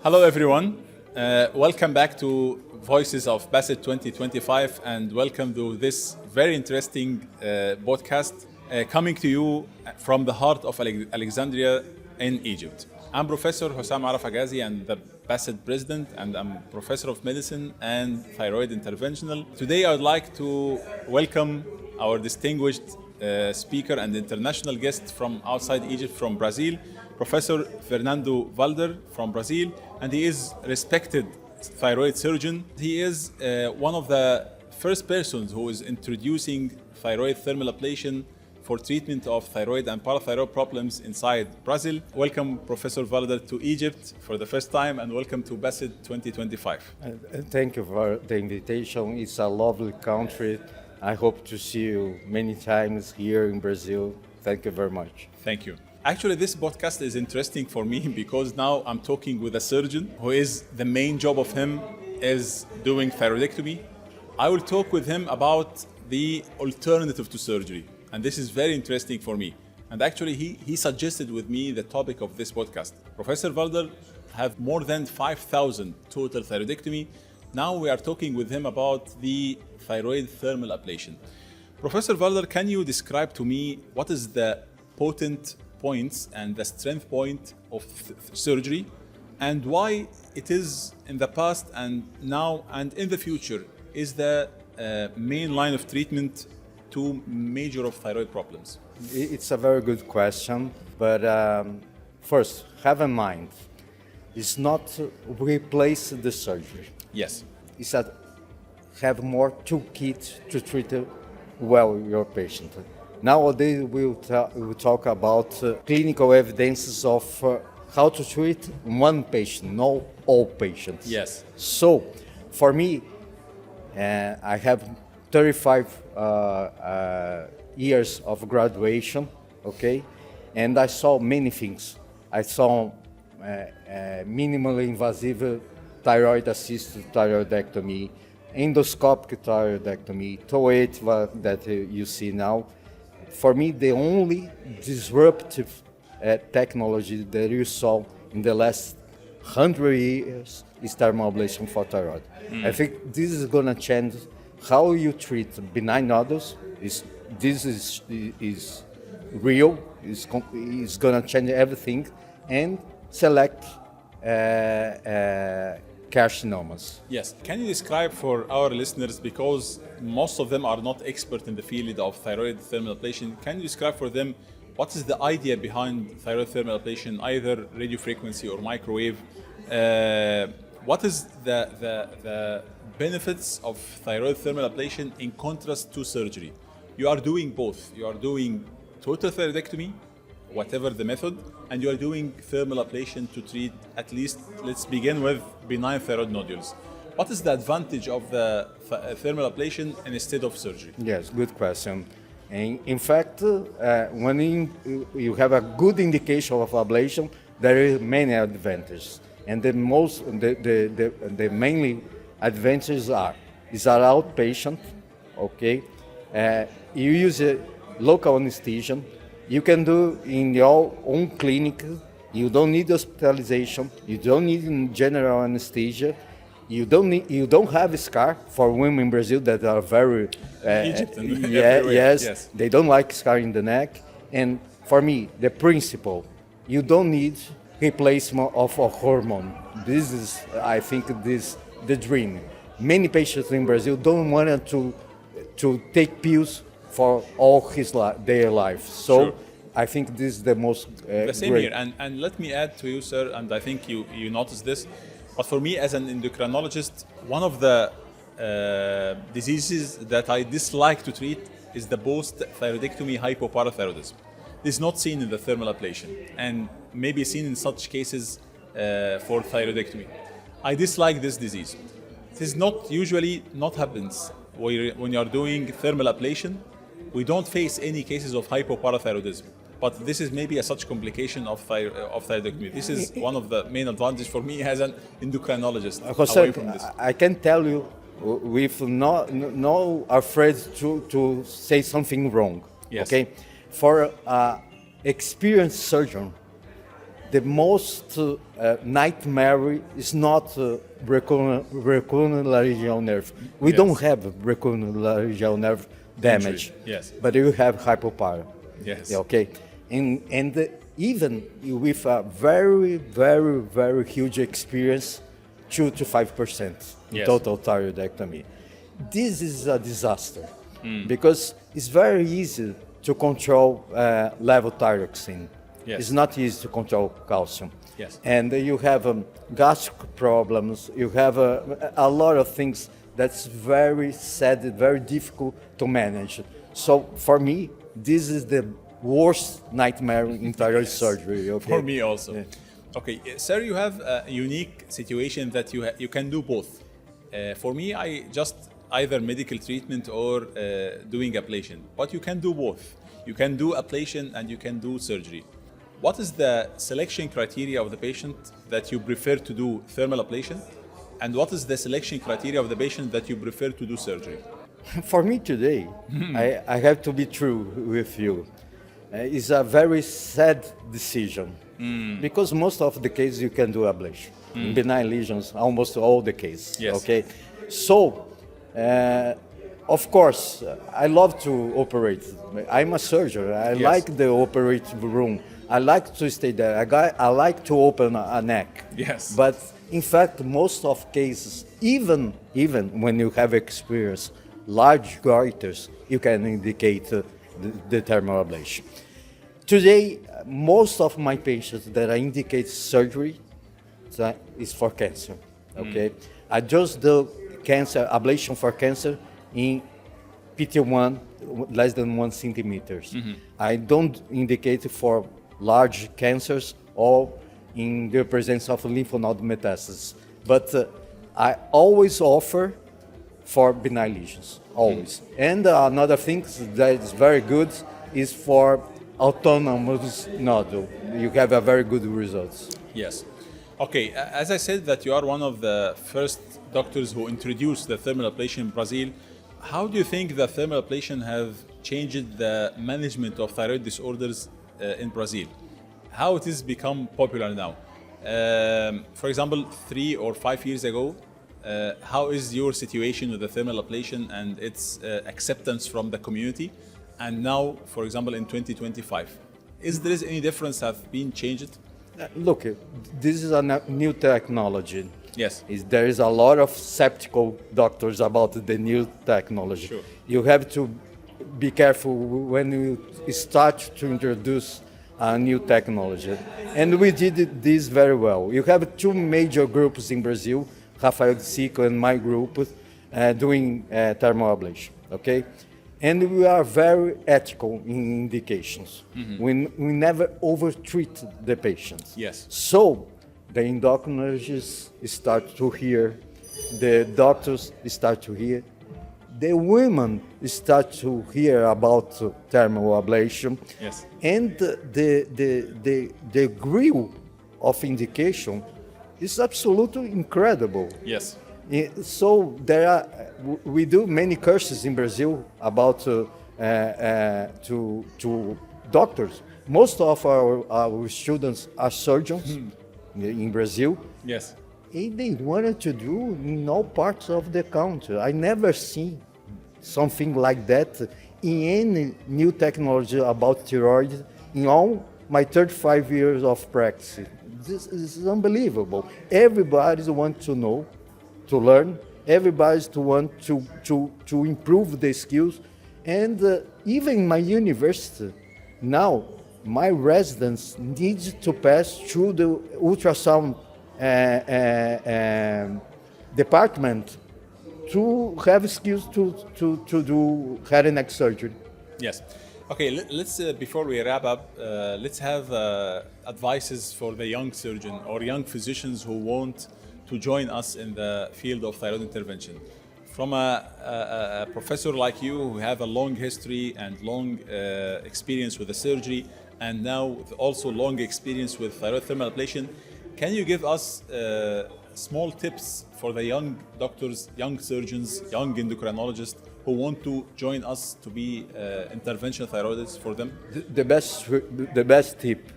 Hello everyone, welcome back to Voices of Pasid 2025 and welcome to this very interesting podcast coming to you from the heart of Alexandria in Egypt. I'm Professor Hussam Araf Ghazi and the Pasid President, and I'm Professor of Medicine and Thyroid Interventional. Today I would like to welcome our distinguished speaker and international guest from outside Egypt, from Brazil, Professor Fernando Valder from Brazil, and he is a respected thyroid surgeon. He is one of the first persons who is introducing thyroid thermal ablation for treatment of thyroid and parathyroid problems inside Brazil. Welcome, Professor Valder, to Egypt for the first time, and welcome to Pasid 2025. Thank you for the invitation. It's a lovely country. I hope to see you many times here in Brazil. Thank you very much. Thank you. Actually, this podcast is interesting for me because now I'm talking with a surgeon who is the main job of him is doing thyroidectomy. I will talk with him about the alternative to surgery. And this is very interesting for me. And actually, he suggested with me the topic of this podcast. Professor Valder have more than 5,000 total thyroidectomy. Now we are talking with him about the thyroid thermal ablation. Professor Valder, can you describe to me what is the potent points and the strength point of surgery, and why it is in the past and now and in the future is the main line of treatment to major of thyroid problems? It's a very good question, but first, have in mind, it's not to replace the surgery. Yes. It's that have more toolkit to treat well your patient. Nowadays, we'll talk about clinical evidences of how to treat one patient, not all patients. Yes. So, for me, I have 35 years of graduation, okay? And I saw many things. I saw minimally invasive thyroid-assisted thyroidectomy, endoscopic thyroidectomy, TOET that you see now. For me, the only disruptive technology that you saw in the last 100 years is thermal ablation for thyroid. I think this is going to change how you treat benign nodules. This is real. It's going to change everything, and select carcinomas. Yes. Can you describe for our listeners, because most of them are not expert in the field of thyroid thermal ablation, can you describe for them what is the idea behind thyroid thermal ablation, either radiofrequency or microwave? What is the benefits of thyroid thermal ablation in contrast to surgery? You are doing both. You are doing total thyroidectomy, whatever the method, and you are doing thermal ablation to treat, at least, let's begin with benign thyroid nodules. What is the advantage of the thermal ablation instead of surgery? Yes, good question. And in fact, when you have a good indication of ablation, there are many advantages. And the mainly advantages is an outpatient, okay? You use a local anesthesia. You can do in your own clinic. You don't need hospitalization. You don't need general anesthesia. You don't have a scar for women in Brazil that are very Egypt and yes, they don't like scar in the neck. And for me, the principle, you don't need replacement of a hormone. This is, I think, the dream. Many patients in Brazil don't want to take pills for all their life. So sure. I think this is the most the same great. here. And let me add to you, sir, and I think you noticed this, but for me as an endocrinologist, one of the diseases that I dislike to treat is the post-thyroidectomy hypoparathyroidism. This is not seen in the thermal ablation and maybe seen in such cases for thyroidectomy. I dislike this disease. It is not usually not happens when you are doing thermal ablation. We don't face any cases of hypoparathyroidism, but this is maybe a such complication of thyroidectomy. This is one of the main advantages for me as an endocrinologist. Away from this. I can tell you, with no afraid to say something wrong. Yes. Okay, for experienced surgeon, the most nightmare is not recurrent laryngeal nerve. We don't have recurrent laryngeal nerve damage, yes, but you have hypoparathyroidism. yes, Okay, and even with a very, very, very huge experience, 2 to 5% Yes. total thyroidectomy. This is a disaster because it's very easy to control levothyroxine. Yes. It's not easy to control calcium. Yes. And you have gastric problems, you have a lot of things that's very sad, very difficult to manage. So for me, this is the worst nightmare in thyroid surgery. Okay? For me also. Yeah. Okay, sir, you have a unique situation that you can do both. For me, I just either medical treatment or doing ablation, but you can do both. You can do ablation and you can do surgery. What is the selection criteria of the patient that you prefer to do thermal ablation? And what is the selection criteria of the patient that you prefer to do surgery? For me today, I have to be true with you. It's a very sad decision because most of the cases you can do ablation. Benign lesions, almost all the cases. Yes. Okay, so of course I love to operate. I'm a surgeon. I like the operating room. I like to stay there. I like to open a neck. Yes. But in fact, most of cases, even when you have experience, large goiters, you can indicate the thermal ablation. Today, most of my patients that I indicate surgery is for cancer. Okay, I just do cancer ablation for cancer in PT1 less than 1 centimeters. I don't indicate for large cancers or in the presence of lymph node metastasis. But I always offer for benign lesions, always. And another thing that is very good is for autonomous nodule. You have a very good results. Yes. Okay, as I said that you are one of the first doctors who introduced the thermal ablation in Brazil. How do you think the thermal ablation have changed the management of thyroid disorders in Brazil? How it has become popular now? For example, 3 or 5 years ago, how is your situation with the thermal ablation and its acceptance from the community? And now, for example, in 2025, is there any difference have been changed? Look, this is a new technology. Yes. There is a lot of skeptical doctors about the new technology. Sure. You have to be careful when you start to introduce a new technology. And we did this very well. You have 2 major groups in Brazil, Rafael Sico and my group, doing thermal ablation, okay? And we are very ethical in indications. We never overtreat the patients. Yes. So the endocrinologists start to hear, the doctors start to hear, the women start to hear about thermal ablation. Yes. And the grill of indication is absolutely incredible. Yes. So we do many courses in Brazil about to doctors. Most of our students are surgeons in Brazil. Yes. And they wanted to do in all parts of the country. I never seen something like that in any new technology about thyroid in all my 35 years of practice. This is unbelievable. Everybody wants to know, to learn. Everybody wants to improve the skills. And even in my university, now my residents need to pass through the ultrasound department to have skills to do head and neck surgery. Yes. Okay, let's before we wrap up, let's have advices for the young surgeon or young physicians who want to join us in the field of thyroid intervention. From a professor like you who have a long history and long experience with the surgery and now also long experience with thyroid thermal ablation, can you give us small tips for the young doctors, young surgeons, young endocrinologists who want to join us to be interventional thyroidists for them? The best tip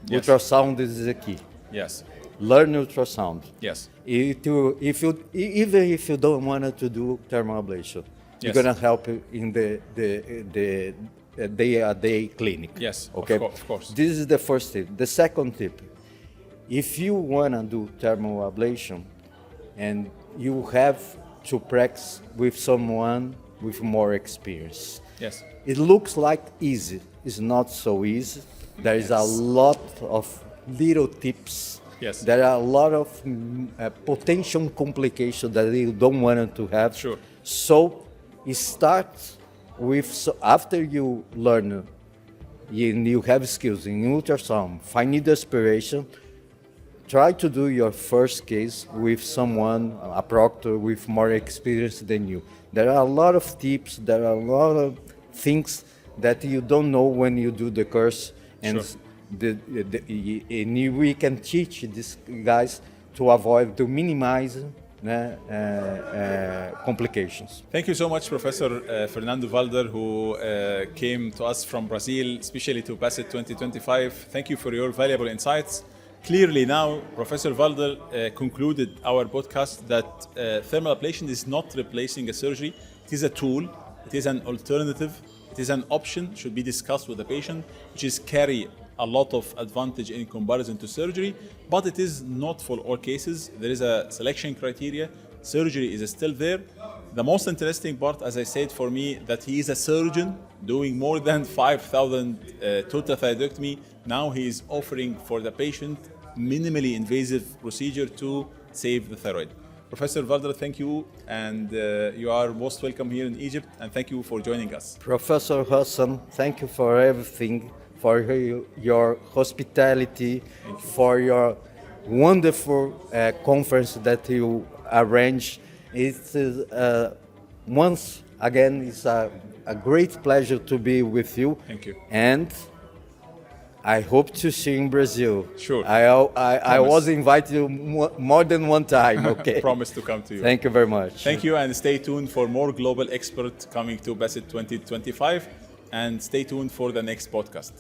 Yes. Ultrasound is the key. Yes. Learn ultrasound. Yes. Even if you don't want to do thermal ablation, you're Yes. gonna help in the day-to-day clinic. Yes, Okay. of course. This is the first tip. The second tip: if you wanna do thermal ablation, and you have to practice with someone with more experience. Yes. It looks like easy. It's not so easy. There is a lot of little tips. Yes. There are a lot of potential complications that you don't want to have. Sure. So it starts with, after you learn, you have skills in ultrasound, finding the aspiration, try to do your first case with someone, a proctor with more experience than you. There are a lot of tips, there are a lot of things that you don't know when you do the course, and Sure. and we can teach these guys to avoid, to minimize complications. Thank you so much, Professor Fernando Valder, who came to us from Brazil, especially to Pasid 2025. Thank you for your valuable insights. Clearly now, Professor Valder concluded our podcast that thermal ablation is not replacing a surgery. It is a tool. It is an alternative. It is an option, should be discussed with the patient, which is carry a lot of advantage in comparison to surgery, but it is not for all cases. There is a selection criteria. Surgery is still there. The most interesting part, as I said, for me, that he is a surgeon doing more than 5,000 total thyroidectomy. Now he is offering for the patient minimally invasive procedure to save the thyroid. Professor Valder, thank you, and you are most welcome here in Egypt, and thank you for joining us. Professor Hassan, thank you for everything, for your hospitality, for your wonderful conference that you arranged. It's once again, it's a great pleasure to be with you. Thank you. And I hope to see you in Brazil. Sure. I was invited more than one time. Okay. Promise to come to you. Thank you very much. Thank you, and stay tuned for more global experts coming to Pasid 2025, and stay tuned for the next podcast.